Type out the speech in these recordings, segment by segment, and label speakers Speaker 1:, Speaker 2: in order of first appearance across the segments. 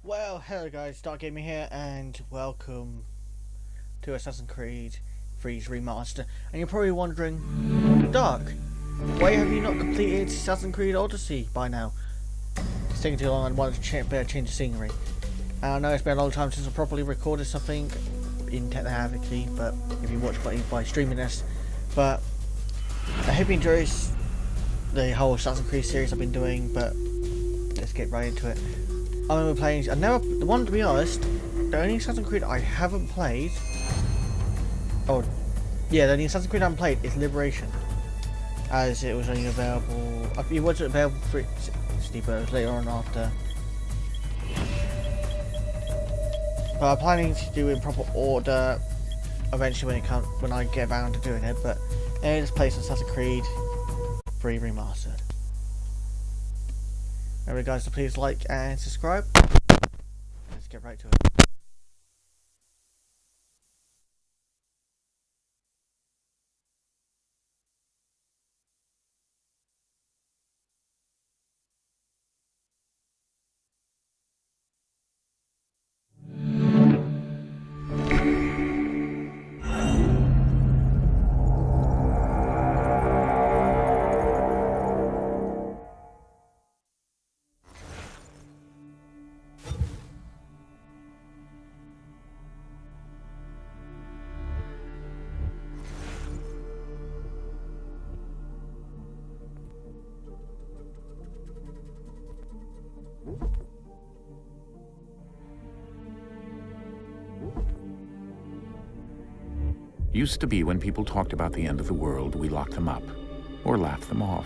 Speaker 1: Well, hello guys, Dark Gaming here, and welcome to Assassin's Creed 3's remaster. And you're probably wondering, Dark, why have you not completed Assassin's Creed Odyssey by now? It's taking too long and wanted to better change the scenery. And I know it's been a long time since I properly recorded something, in technicality, but if you watch by streaming this. But I hope you enjoy the whole Assassin's Creed series I've been doing, but let's get right into it. I remember playing. The one, to be honest, the only Assassin's Creed I haven't played. Oh, yeah, the only Assassin's Creed I haven't played is Liberation, as it was only available. It wasn't available for 60, but it was later on after. But I'm planning to do it in proper order eventually when I get around to doing it. But let's play some Assassin's Creed 3 Remastered. Remember guys to please like and subscribe. Let's get right to it.
Speaker 2: Used to be when people talked about the end of the world, we locked them up, or laughed them off.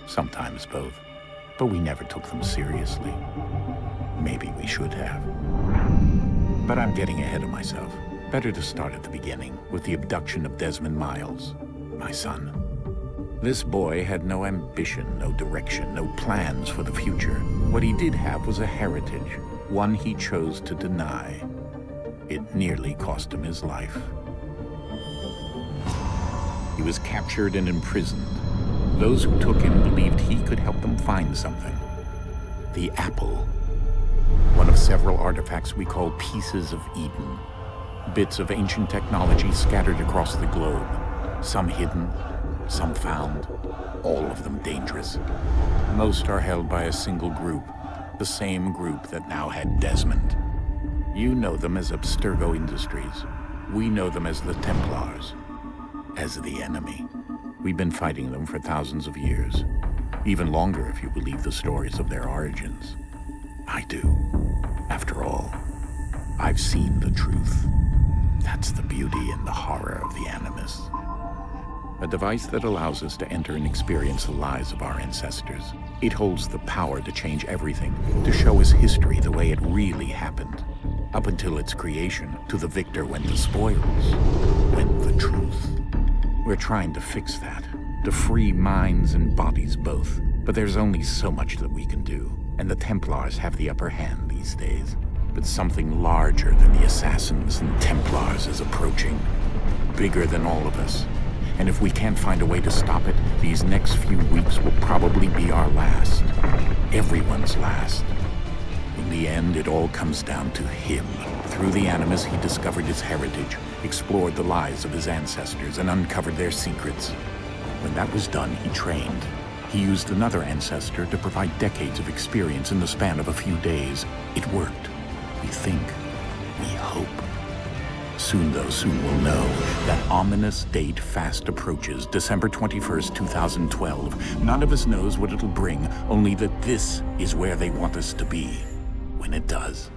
Speaker 2: Sometimes both. But we never took them seriously. Maybe we should have. But I'm getting ahead of myself. Better to start at the beginning, with the abduction of Desmond Miles, my son. This boy had no ambition, no direction, no plans for the future. What he did have was a heritage, one he chose to deny. It nearly cost him his life. He was captured and imprisoned. Those who took him believed he could help them find something. The apple. One of several artifacts we call pieces of Eden. Bits of ancient technology scattered across the globe. Some hidden, some found, all of them dangerous. Most are held by a single group, the same group that now had Desmond. You know them as Abstergo Industries. We know them as the Templars. As the enemy. We've been fighting them for thousands of years. Even longer if you believe the stories of their origins. I do. After all, I've seen the truth. That's the beauty and the horror of the Animus. A device that allows us to enter and experience the lives of our ancestors. It holds the power to change everything, to show us history the way it really happened. Up until its creation, to the victor went the spoils, went the truth. We're trying to fix that, to free minds and bodies both. But there's only so much that we can do, and the Templars have the upper hand these days. But something larger than the Assassins and Templars is approaching, bigger than all of us. And if we can't find a way to stop it, these next few weeks will probably be our last. Everyone's last. In the end, it all comes down to him. Through the Animus, he discovered his heritage, explored the lives of his ancestors, and uncovered their secrets. When that was done, he trained. He used another ancestor to provide decades of experience in the span of a few days. It worked. We think. We hope. Soon, though, soon we'll know. That ominous date fast approaches, December 21st, 2012. None of us knows what it'll bring, only that this is where they want us to be. When it does.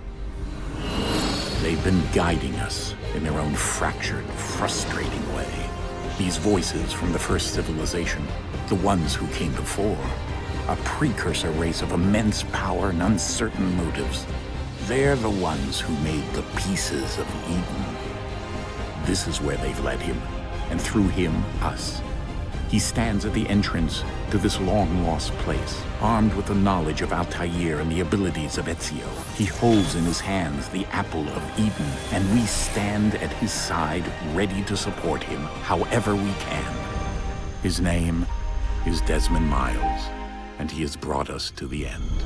Speaker 2: They've been guiding us in their own fractured, frustrating way. These voices from the first civilization, the ones who came before, a precursor race of immense power and uncertain motives. They're the ones who made the pieces of Eden. This is where they've led him, and through him, us. He stands at the entrance to this long-lost place, armed with the knowledge of Altair and the abilities of Ezio. He holds in his hands the apple of Eden, and we stand at his side, ready to support him however we can. His name is Desmond Miles, and he has brought us to the end.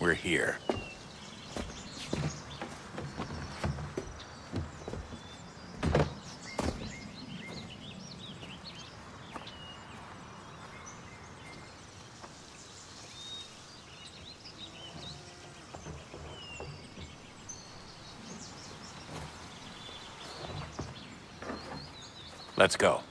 Speaker 2: we're here. Let's go.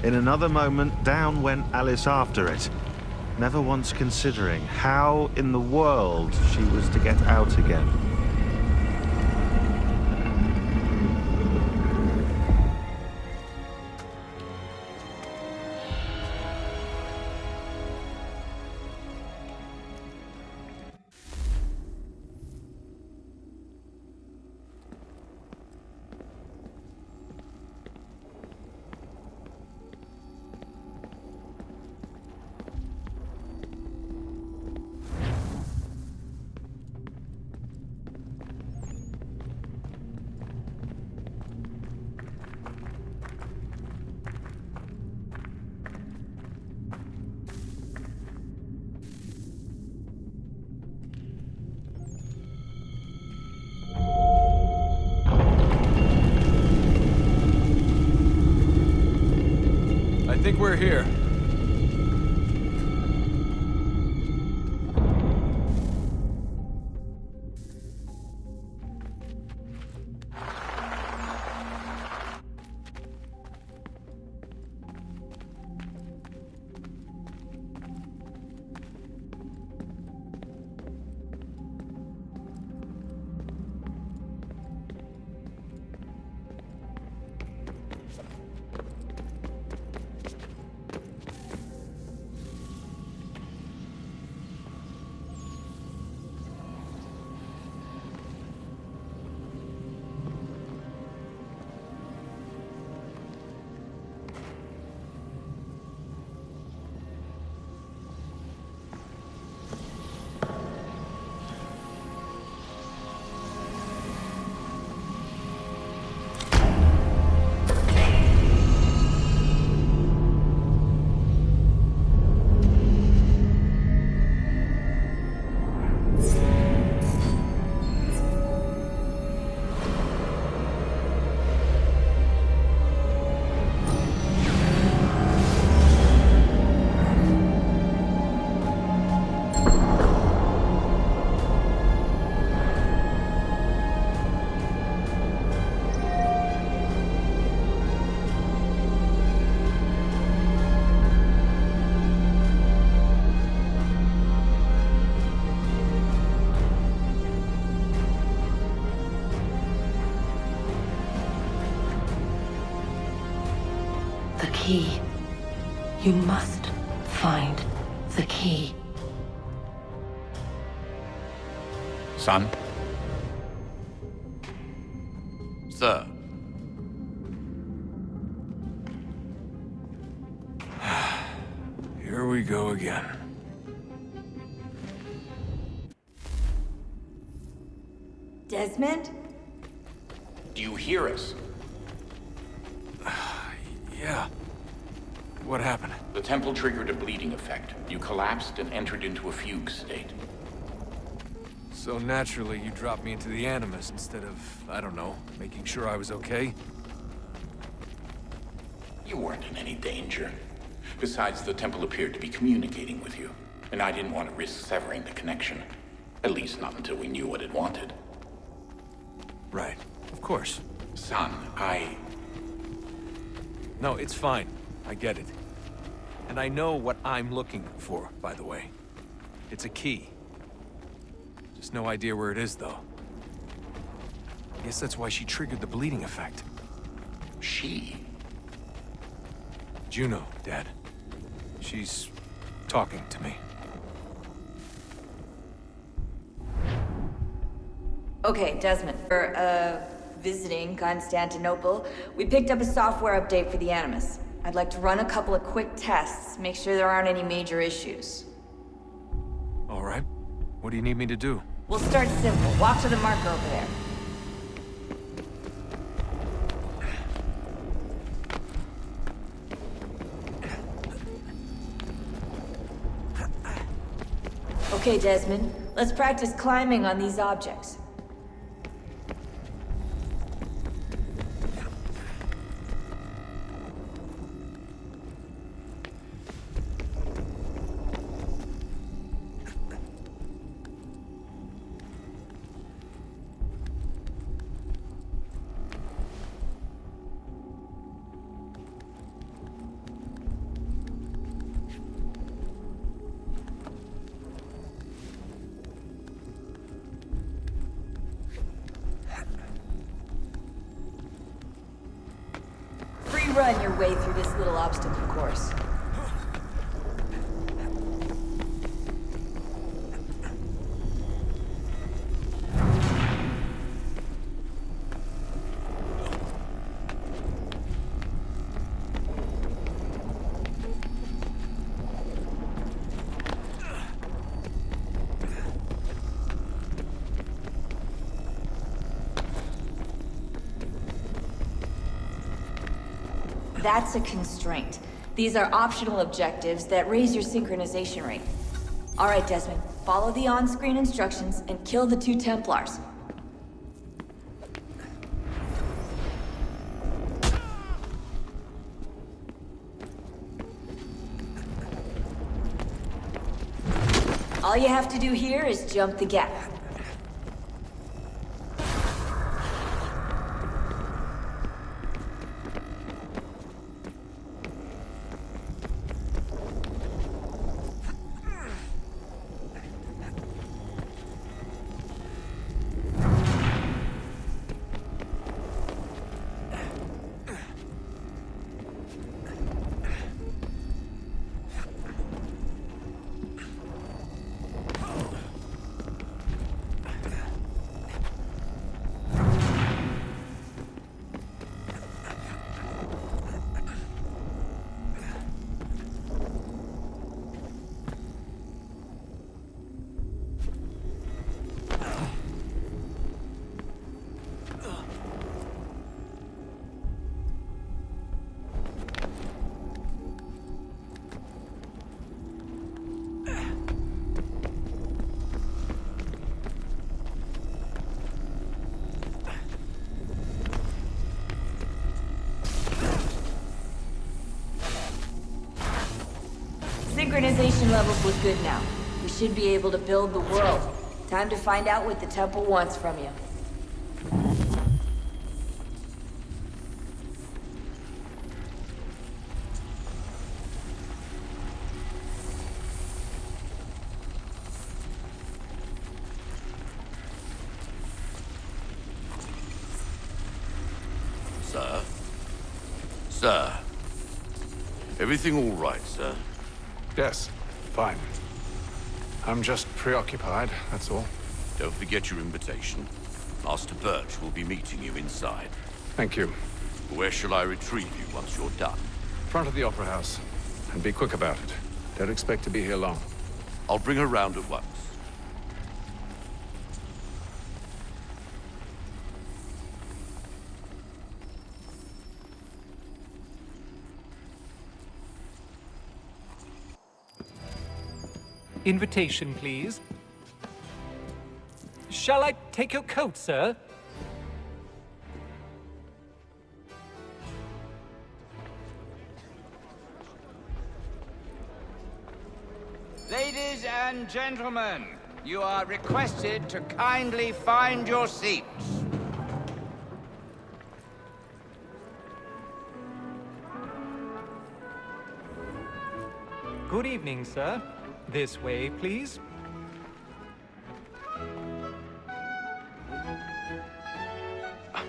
Speaker 3: In another moment, down went Alice after it, never once considering how in the world she was to get out again.
Speaker 4: I think we're here.
Speaker 5: The key. You must find the key.
Speaker 2: Son?
Speaker 4: Sir. Here we go again.
Speaker 6: Desmond?
Speaker 2: Do you hear us?
Speaker 4: Yeah. What happened?
Speaker 2: The temple triggered a bleeding effect. You collapsed and entered into a fugue state.
Speaker 4: So naturally, you dropped me into the Animus instead of, I don't know, making sure I was okay?
Speaker 2: You weren't in any danger. Besides, the temple appeared to be communicating with you. and I didn't want to risk severing the connection. At least not until we knew what it wanted.
Speaker 4: Right. Of course.
Speaker 2: Son,
Speaker 4: No, it's fine. I get it. And I know what I'm looking for, by the way. It's a key. Just no idea where it is, though. Guess that's why she triggered the bleeding effect.
Speaker 2: She?
Speaker 4: Juno, Dad. She's talking to me.
Speaker 6: Okay, Desmond. We're, visiting Constantinople. We picked up a software update for the Animus. I'd like to run a couple of quick tests, make sure there aren't any major issues.
Speaker 4: All right. What do you need me to do?
Speaker 6: We'll start simple. Walk to the marker over there. Okay, Desmond. Let's practice climbing on these objects. Run your way through this little obstacle course. That's a constraint. These are optional objectives that raise your synchronization rate. All right, Desmond. Follow the on-screen instructions and kill the 2 Templars. All you have to do here is jump the gap. Synchronization levels look good now. We should be able to build the world. Time to find out what the temple wants from you.
Speaker 7: Sir? Sir? Everything all right, sir?
Speaker 8: Yes, fine. I'm just preoccupied, that's all.
Speaker 7: Don't forget your invitation. Master Birch will be meeting you inside.
Speaker 8: Thank you.
Speaker 7: Where shall I retrieve you once you're done?
Speaker 8: Front of the Opera House. And be quick about it. Don't expect to be here long.
Speaker 7: I'll bring her round at once.
Speaker 9: Invitation, please. Shall I take your coat, sir?
Speaker 10: Ladies and gentlemen, you are requested to kindly find your seats.
Speaker 9: Good evening, sir. This way, please.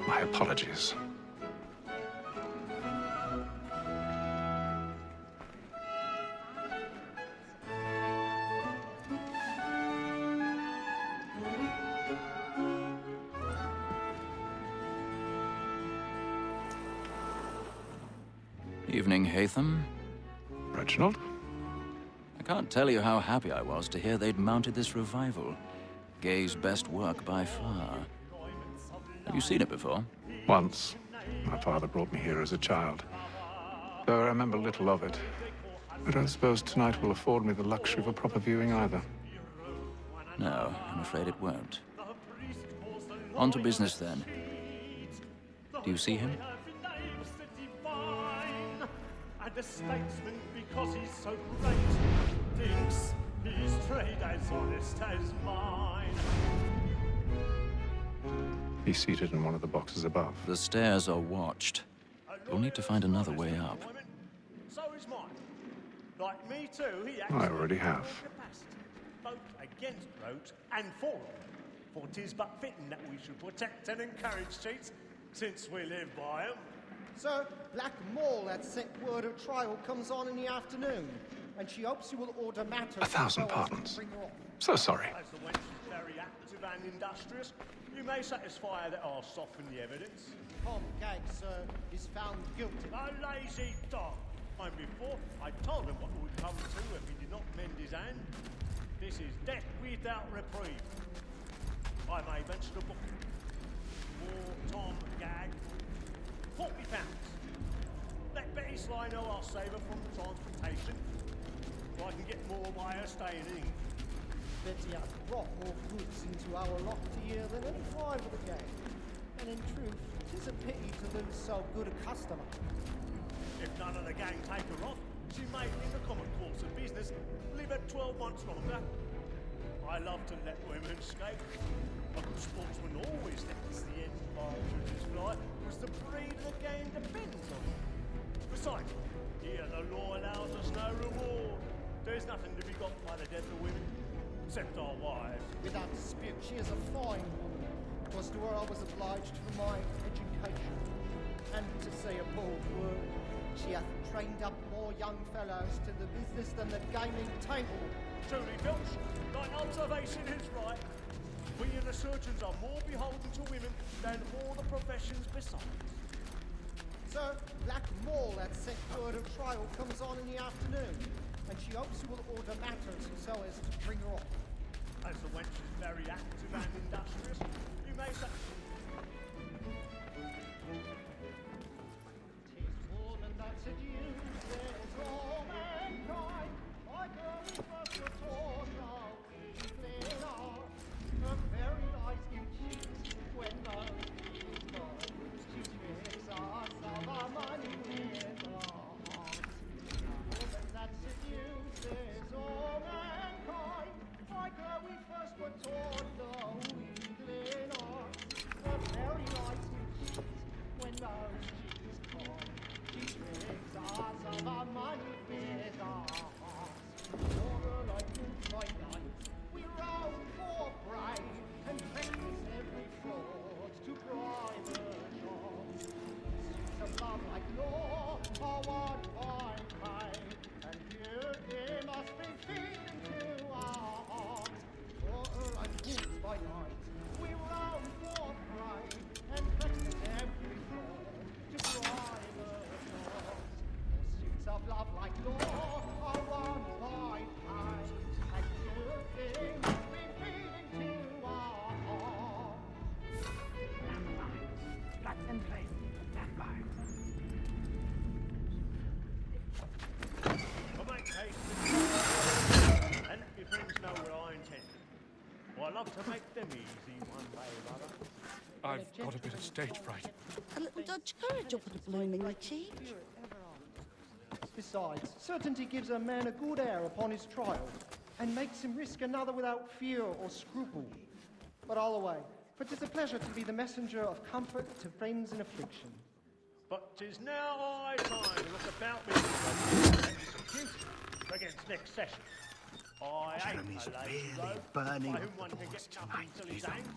Speaker 8: My apologies.
Speaker 11: Evening, Hatham.
Speaker 8: Reginald?
Speaker 11: I can't tell you how happy I was to hear they'd mounted this revival. Gay's best work by far. Have you seen it before?
Speaker 8: Once. My father brought me here as a child. Though I remember little of it. I don't suppose tonight will afford me the luxury of a proper viewing either.
Speaker 11: No, I'm afraid it won't. On to business then. Do you see him?
Speaker 12: And a statesman because he's so great thinks his trade as honest as mine.
Speaker 8: He's seated in one of the boxes above.
Speaker 11: The stairs are watched. We'll need to find another way up.
Speaker 12: So is mine. Like me too, he
Speaker 8: I already have.
Speaker 12: capacity, both against roach and for them. For 'tis but fitting that we should protect and encourage cheats, since we live by 'em.
Speaker 13: Sir, Black Mall had sent word of trial comes on in the afternoon, and she hopes you will order matters.
Speaker 8: 1,000 pardons. So sorry.
Speaker 12: As the wench is very active and industrious, you may satisfy her that I'll soften the evidence.
Speaker 13: Tom Gag, sir, is found guilty.
Speaker 12: A lazy dog! And before, I told him what it would come to if he did not mend his hand. This is death without reprieve. I may venture to book him. For Tom Gag, £40. Let Betty Sly know I'll save her from transportation, so I can get more by her staying in.
Speaker 13: Betty has brought more goods into our lot here than any five of the gang. And in truth, 'tis a pity to lose so good a customer.
Speaker 12: If none of the gang take her off, she may, in the common course of business, live her 12 months longer. I love to let women escape. A good sportsman always lets the end partridges fly, because the breed of the game depends on it. Besides, here the law allows us no reward. There's nothing to be got by the death of women, except our wives.
Speaker 13: Without dispute, she is a fine woman. Was to her I was obliged for my education. And to say a bold word, she hath trained up more young fellows to the business than the gaming table.
Speaker 12: Truly, Filch, thy observation is right. We and the surgeons are more beholden to women than all the professions besides.
Speaker 13: Sir, Black Mall had sent word of trial comes on in the afternoon, and she hopes you will order matters so as to bring her off.
Speaker 12: As the wench is very active and industrious, you may say...
Speaker 13: 'Tis woman that seduces all mankind, like her we first were taught how weakling are. Her very eyes give cheat when love is gone. She tricks us of our money with her heart. Woman that seduces all mankind, like her we first were taught how weakling are. Her very eyes give cheat when love is gone. She tricks us of our money with her heart. For her like moons by night, we roam for prey and practice every fraud to bribe her charms. Suits of love like law are one fine pain, and beauty must be feeding to our hearts. For her like moons by night, we roam for prey and practice every fraud to bribe her charms. Pursuits of love like law are one fine pain, and beauty must be feeding to our hearts.
Speaker 12: I'll make haste and let your friends know what I intend. I love to make them easy one way or other.
Speaker 8: I've got a bit of stage fright.
Speaker 14: A little Dutch courage up at the blooming cheek.
Speaker 13: Besides, certainty gives a man a good air upon his trial. and makes him risk another without fear or scruple. But all away, for 'tis a pleasure to be the messenger of comfort to friends in affliction.
Speaker 12: But 'tis now high time to look about me to execute against next session. I ain't a lazy bloke by whom one can get nothing till he's hanged.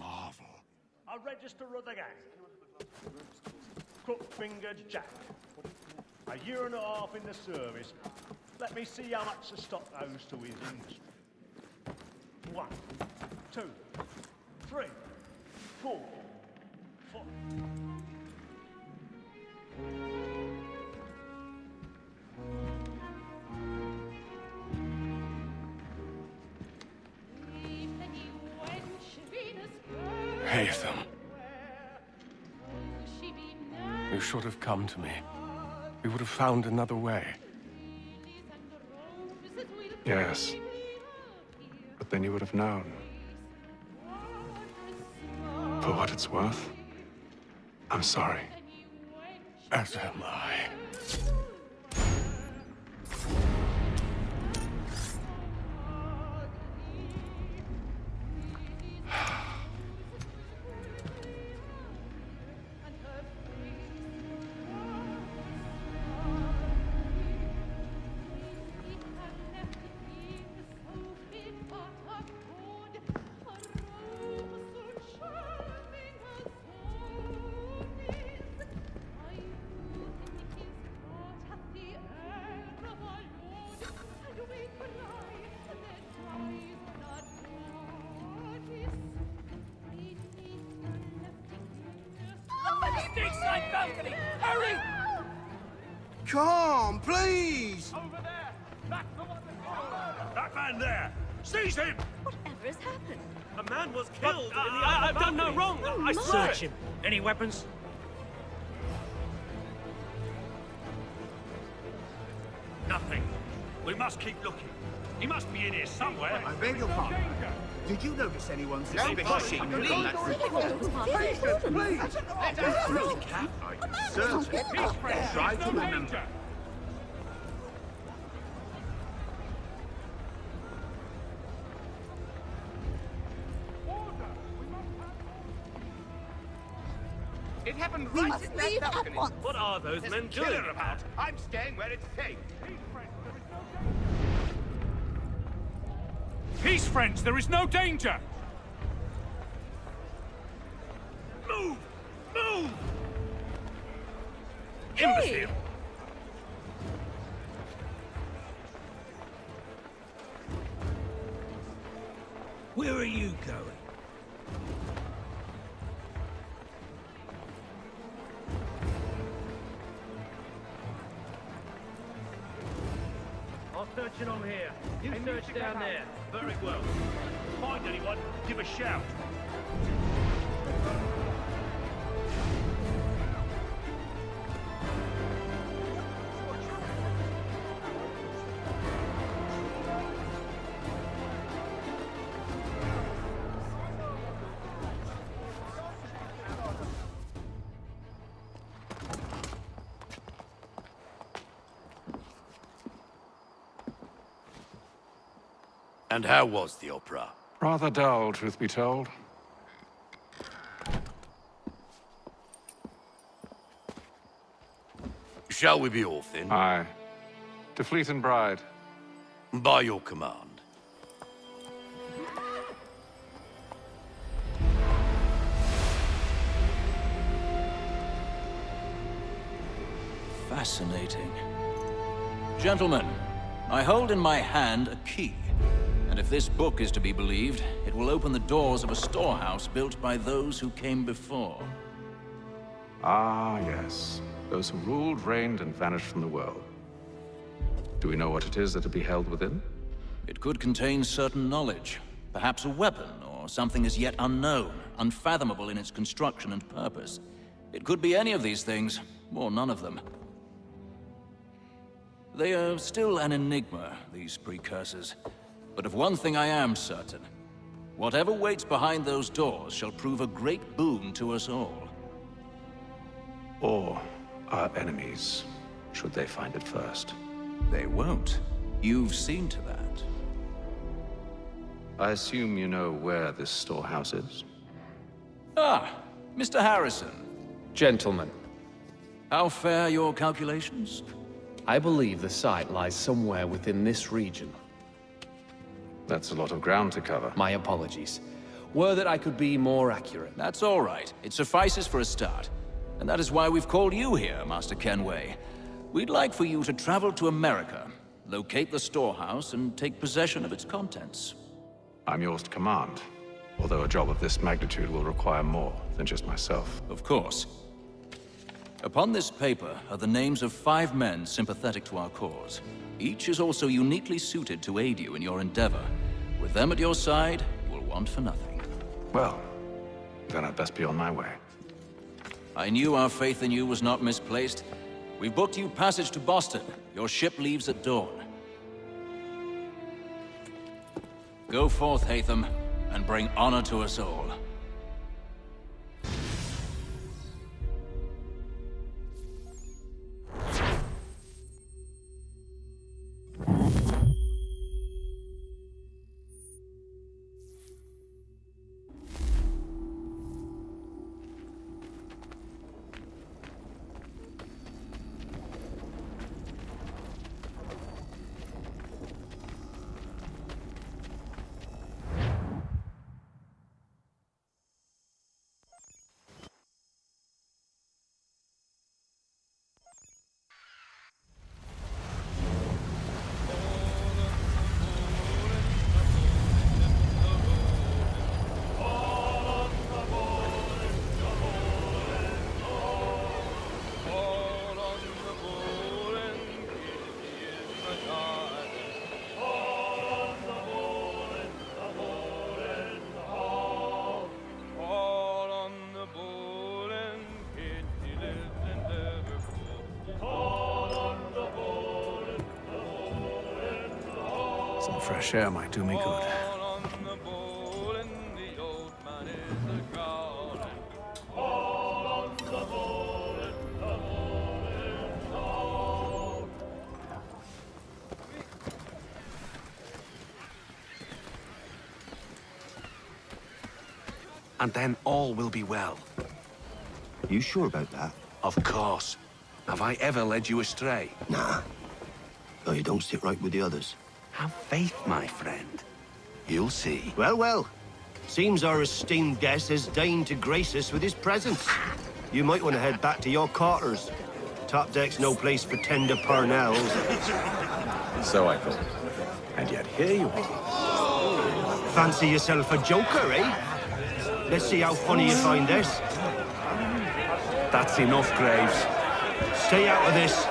Speaker 12: A register of the gang. Crook-fingered Jack. A year and a half in the service. Let me see how much the stock owes to his industry. 1, 2, 3, 4, 5.
Speaker 15: Haytham. You should have come to me. We would have found another way.
Speaker 8: Yes. But then you would have known. For what it's worth, I'm sorry.
Speaker 15: As am I.
Speaker 10: Side balcony! Hurry!
Speaker 16: Come, please!
Speaker 10: Over there!
Speaker 12: That man there! Seize him!
Speaker 14: Whatever has happened?
Speaker 12: A man was killed in the
Speaker 10: I've done no wrong! I swear!
Speaker 12: Search him! Any weapons? Nothing. We must keep looking. He must be in here somewhere.
Speaker 16: I beg your pardon. Did you notice anyone
Speaker 10: pushing, please.
Speaker 16: Please, please! Let us through, Cap. Certainly. Try to remember.
Speaker 10: It happened
Speaker 14: We
Speaker 10: right
Speaker 14: must
Speaker 10: in that
Speaker 14: leave
Speaker 10: balcony.
Speaker 14: at once.
Speaker 12: What are those
Speaker 10: There's
Speaker 12: men
Speaker 10: a killer
Speaker 12: doing?
Speaker 10: about. I'm staying where it's safe.
Speaker 12: Peace, friends! There is no danger! Move! Move! Imbecile! Where are you going? I'm searching on here. You search down there. Very well. Find anyone, give a shout.
Speaker 7: And how was the opera?
Speaker 8: Rather dull, truth be told.
Speaker 7: Shall we be off then?
Speaker 8: Aye. To Fleet and Bride.
Speaker 7: By your command.
Speaker 11: Fascinating. Gentlemen, I hold in my hand a key. And if this book is to be believed, it will open the doors of a storehouse built by those who came before.
Speaker 8: Ah, yes. Those who ruled, reigned, and vanished from the world. Do we know what it is that will be held within?
Speaker 11: It could contain certain knowledge. Perhaps a weapon, or something as yet unknown, unfathomable in its construction and purpose. It could be any of these things, or none of them. They are still an enigma, these precursors. But of one thing I am certain. Whatever waits behind those doors shall prove a great boon to us all.
Speaker 8: Or our enemies, should they find it first.
Speaker 11: They won't. You've seen to that.
Speaker 8: I assume you know where this storehouse is?
Speaker 11: Ah, Mr. Harrison.
Speaker 17: Gentlemen,
Speaker 11: How fare your calculations?
Speaker 17: I believe the site lies somewhere within this region.
Speaker 8: That's a lot of ground to cover.
Speaker 17: My apologies. Were that I could be more accurate.
Speaker 11: That's all right. It suffices for a start. And that is why we've called you here, Master Kenway. We'd like for you to travel to America, locate the storehouse, and take possession of its contents.
Speaker 8: I'm yours to command, although a job of this magnitude will require more than just myself.
Speaker 11: Of course. Upon this paper are the names of 5 men sympathetic to our cause. Each is also uniquely suited to aid you in your endeavor. With them at your side, you will want for nothing.
Speaker 8: Well, then I'd best be on my way.
Speaker 11: I knew our faith in you was not misplaced. We've booked you passage to Boston. Your ship leaves at dawn. Go forth, Hatham, and bring honor to us all.
Speaker 8: Some fresh air might do me good.
Speaker 18: And then all will be well.
Speaker 19: You sure about that?
Speaker 18: Of course. Have I ever led you astray?
Speaker 19: Nah. Oh, you don't sit right with the others.
Speaker 18: Have faith, my friend. You'll see.
Speaker 19: Well, well. Seems our esteemed guest has deigned to grace us with his presence. You might want to head back to your quarters. Top deck's no place for tender parnells.
Speaker 8: So I thought. And yet here you are.
Speaker 19: Fancy yourself a joker, eh? Let's see how funny you find this.
Speaker 18: That's enough, Graves.
Speaker 19: Stay out of this.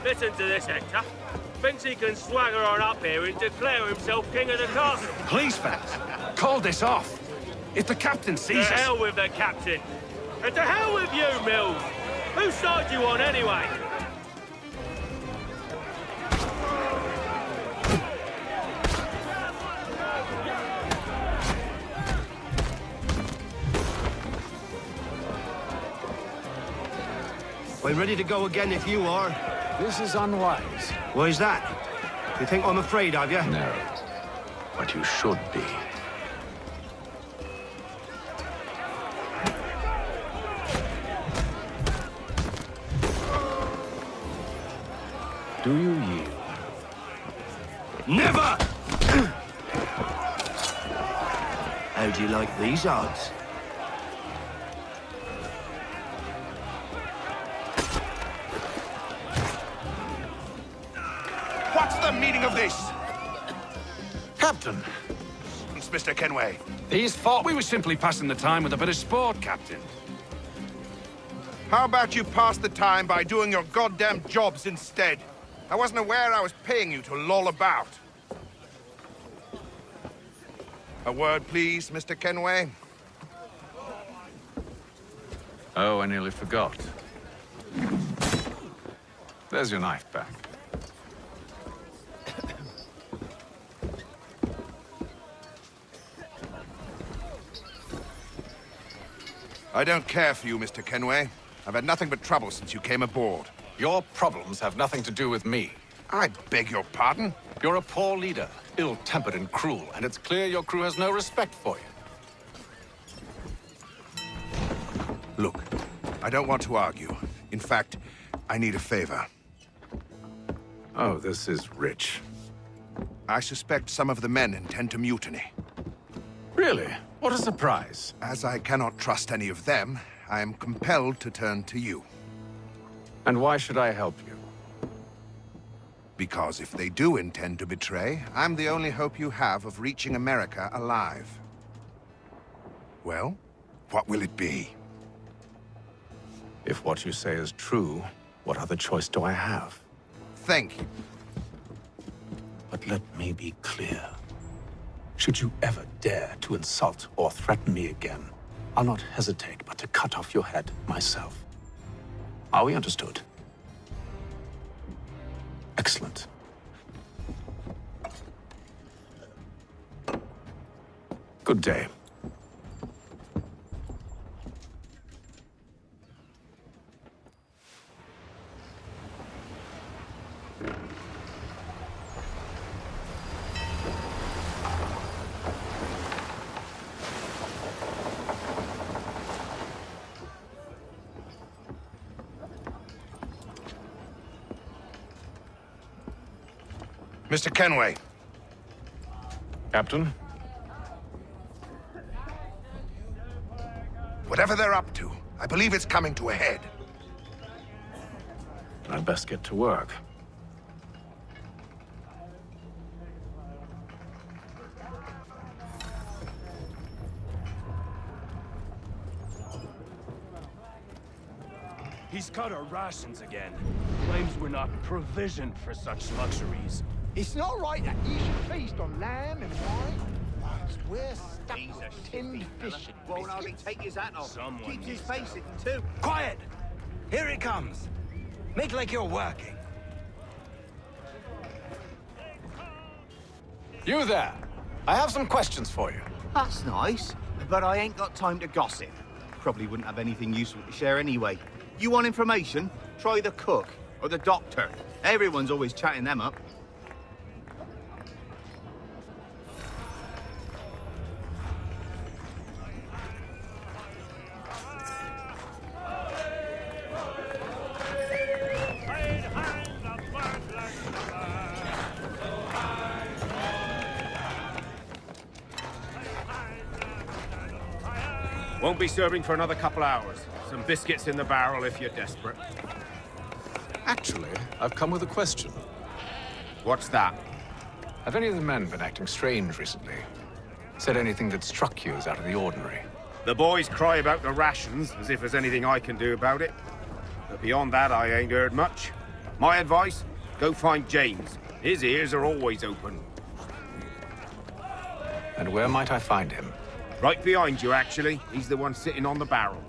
Speaker 12: Listen to this, Hector. Thinks he can swagger on up here and declare himself king of the castle.
Speaker 18: Please, fellas, call this off. If the captain sees
Speaker 12: To
Speaker 18: us...
Speaker 12: hell with the captain. And to hell with you, Mills. Whose side you on, anyway?
Speaker 19: I'm ready to go again if you are.
Speaker 8: This is unwise.
Speaker 19: Why is that? You think I'm afraid of you?
Speaker 8: No. But you should be. Do you yield?
Speaker 19: Never! How do you like these odds?
Speaker 10: What's the meaning of this?
Speaker 18: Captain!
Speaker 10: It's Mr. Kenway.
Speaker 18: These thought we were simply passing the time with a bit of sport, Captain.
Speaker 10: How about you pass the time by doing your goddamn jobs instead? I wasn't aware I was paying you to loll about. A word, please, Mr. Kenway.
Speaker 8: Oh, I nearly forgot. There's your knife back.
Speaker 10: I don't care for you, Mr. Kenway. I've had nothing but trouble since you came aboard.
Speaker 18: Your problems have nothing to do with me.
Speaker 10: I beg your pardon?
Speaker 18: You're a poor leader, ill-tempered and cruel, and it's clear your crew has no respect for you.
Speaker 10: Look, I don't want to argue. In fact, I need a favor.
Speaker 8: Oh, this is rich.
Speaker 10: I suspect some of the men intend to mutiny.
Speaker 18: Really? What a surprise.
Speaker 10: As I cannot trust any of them, I am compelled to turn to you.
Speaker 8: And why should I help you?
Speaker 10: Because if they do intend to betray, I'm the only hope you have of reaching America alive. Well, what will it be?
Speaker 8: If what you say is true, what other choice do I have?
Speaker 10: Thank you.
Speaker 8: But let me be clear. Should you ever dare to insult or threaten me again, I'll not hesitate but to cut off your head myself. Are we understood? Excellent. Good day.
Speaker 10: Mr. Kenway.
Speaker 8: Captain?
Speaker 10: Whatever they're up to, I believe it's coming to a head.
Speaker 8: I'd best get to work.
Speaker 16: He's cut our rations again. Claims we're not provisioned for such luxuries.
Speaker 13: It's not right that you should feast on lamb and wine. We're stuck on tinned fish and
Speaker 7: Won't hardly take his hat off.
Speaker 16: Someone
Speaker 7: Keeps his
Speaker 16: needs
Speaker 7: face
Speaker 16: to.
Speaker 7: hidden too.
Speaker 20: Quiet! Here it comes. Make like you're working.
Speaker 18: You there! I have some questions for you.
Speaker 21: That's nice, but I ain't got time to gossip. Probably wouldn't have anything useful to share anyway. You want information? Try the cook or the doctor. Everyone's always chatting them up.
Speaker 22: Won't be serving for another couple hours. Some biscuits in the barrel if you're desperate.
Speaker 8: Actually, I've come with a question.
Speaker 22: What's that?
Speaker 8: Have any of the men been acting strange recently? Said anything that struck you as out of the ordinary?
Speaker 22: The boys cry about the rations, as if there's anything I can do about it. But beyond that, I ain't heard much. My advice? Go find James. His ears are always open.
Speaker 8: And where might I find him?
Speaker 22: Right behind you, actually. He's the one sitting on the barrel.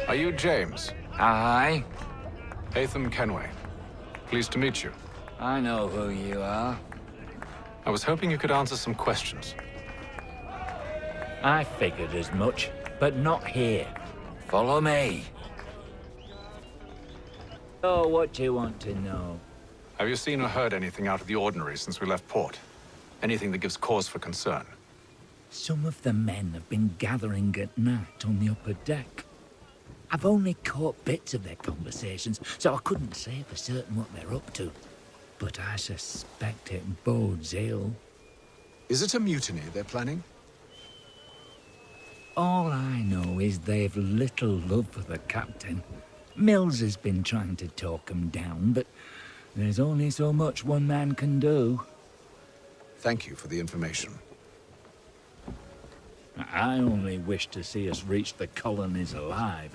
Speaker 8: Are you James?
Speaker 20: Aye.
Speaker 8: Hatham Kenway. Pleased to meet you.
Speaker 20: I know who you are.
Speaker 8: I was hoping you could answer some questions.
Speaker 20: I figured as much, but not here. Follow me. Oh, what do you want to know?
Speaker 8: Have you seen or heard anything out of the ordinary since we left port? Anything that gives cause for concern?
Speaker 20: Some of the men have been gathering at night on the upper deck. I've only caught bits of their conversations, so I couldn't say for certain what they're up to. But I suspect it bodes ill.
Speaker 15: Is it a mutiny they're planning?
Speaker 20: All I know is they've little love for the captain. Mills has been trying to talk him down, but there's only so much one man can do.
Speaker 15: Thank you for the information.
Speaker 20: I only wish to see us reach the colonies alive.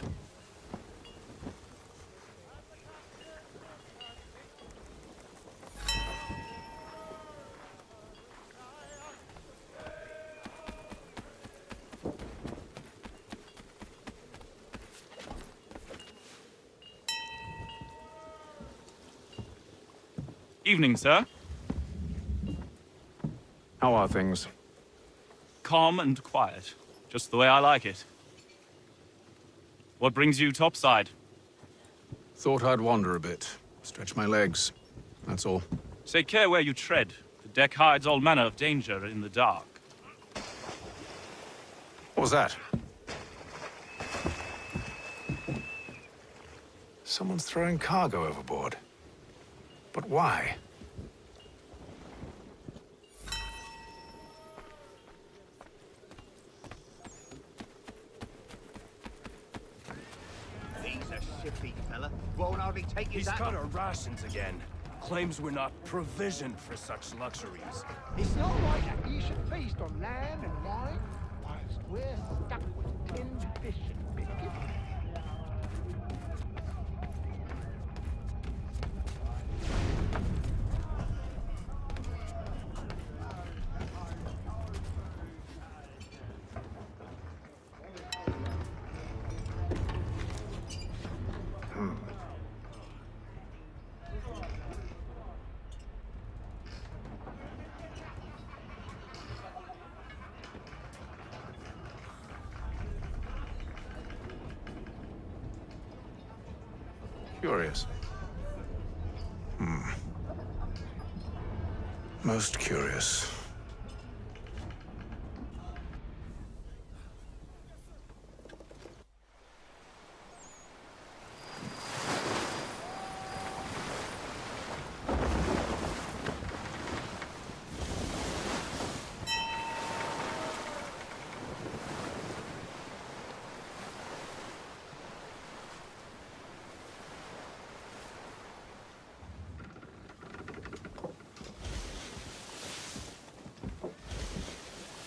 Speaker 1: Evening, sir.
Speaker 18: How are things?
Speaker 1: Calm and quiet. Just the way I like it. What brings you topside?
Speaker 18: Thought I'd wander a bit. Stretch my legs. That's all.
Speaker 1: Take care where you tread. The deck hides all manner of danger in the dark.
Speaker 18: What was that? Someone's throwing cargo overboard. But why?
Speaker 21: He's a shippy fella. Won't hardly take his
Speaker 15: He's
Speaker 21: hat
Speaker 15: cut
Speaker 21: off.
Speaker 15: our rations again. Claims we're not provisioned for such luxuries.
Speaker 13: It's not right that you should feast on lamb and wine whilst we're stuck with tinned fish and biscuits.
Speaker 18: Curious. Most curious.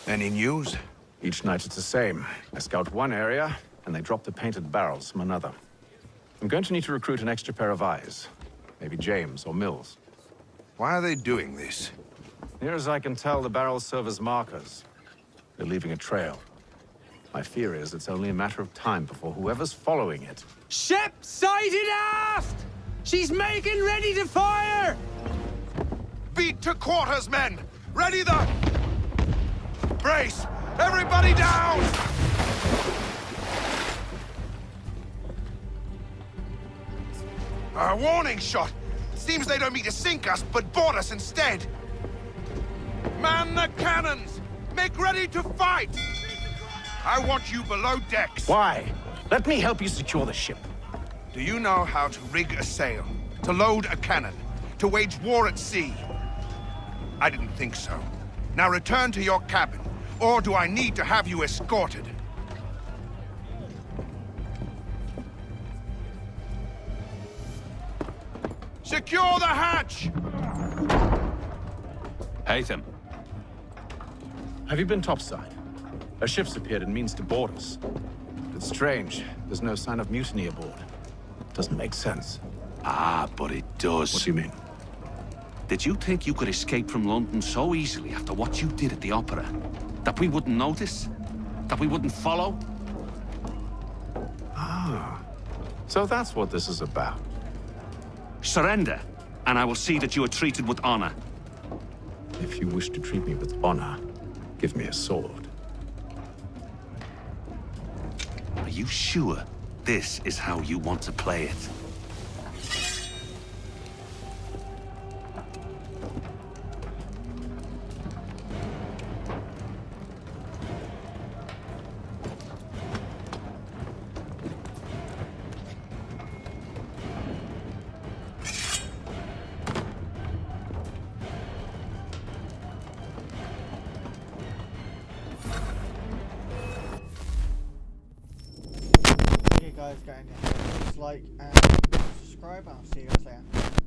Speaker 10: Any news?
Speaker 18: Each night it's the same. I scout one area, and they drop the painted barrels from another. I'm going to need to recruit an extra pair of eyes. Maybe James or Mills.
Speaker 10: Why are they doing this?
Speaker 18: Near as I can tell, the barrels serve as markers. They're leaving a trail. My fear is it's only a matter of time before whoever's following it...
Speaker 3: Ship sighted aft! She's making ready to fire!
Speaker 10: Beat to quarters, men! Ready the... Brace! Everybody down! A warning shot! Seems they don't mean to sink us, but board us instead! Man the cannons! Make ready to fight! I want you below decks.
Speaker 18: Why? Let me help you secure the ship.
Speaker 10: Do you know how to rig a sail? To load a cannon? To wage war at sea? I didn't think so. Now return to your cabin, or do I need to have you escorted? Secure the hatch!
Speaker 18: Haytham. Have you been topside? A ship's appeared and means to board us. It's strange. There's no sign of mutiny aboard. Doesn't make sense.
Speaker 7: Ah, but it does.
Speaker 18: What do you mean?
Speaker 7: Did you think you could escape from London so easily after what you did at the opera? That we wouldn't notice? That we wouldn't follow?
Speaker 18: Ah. So that's what this is about.
Speaker 7: Surrender, and I will see that you are treated with honor.
Speaker 18: If you wish to treat me with honor, give me a sword.
Speaker 7: Are you sure this is how you want to play it?
Speaker 13: Guys, get in here. Like and subscribe, and I'll see you guys later.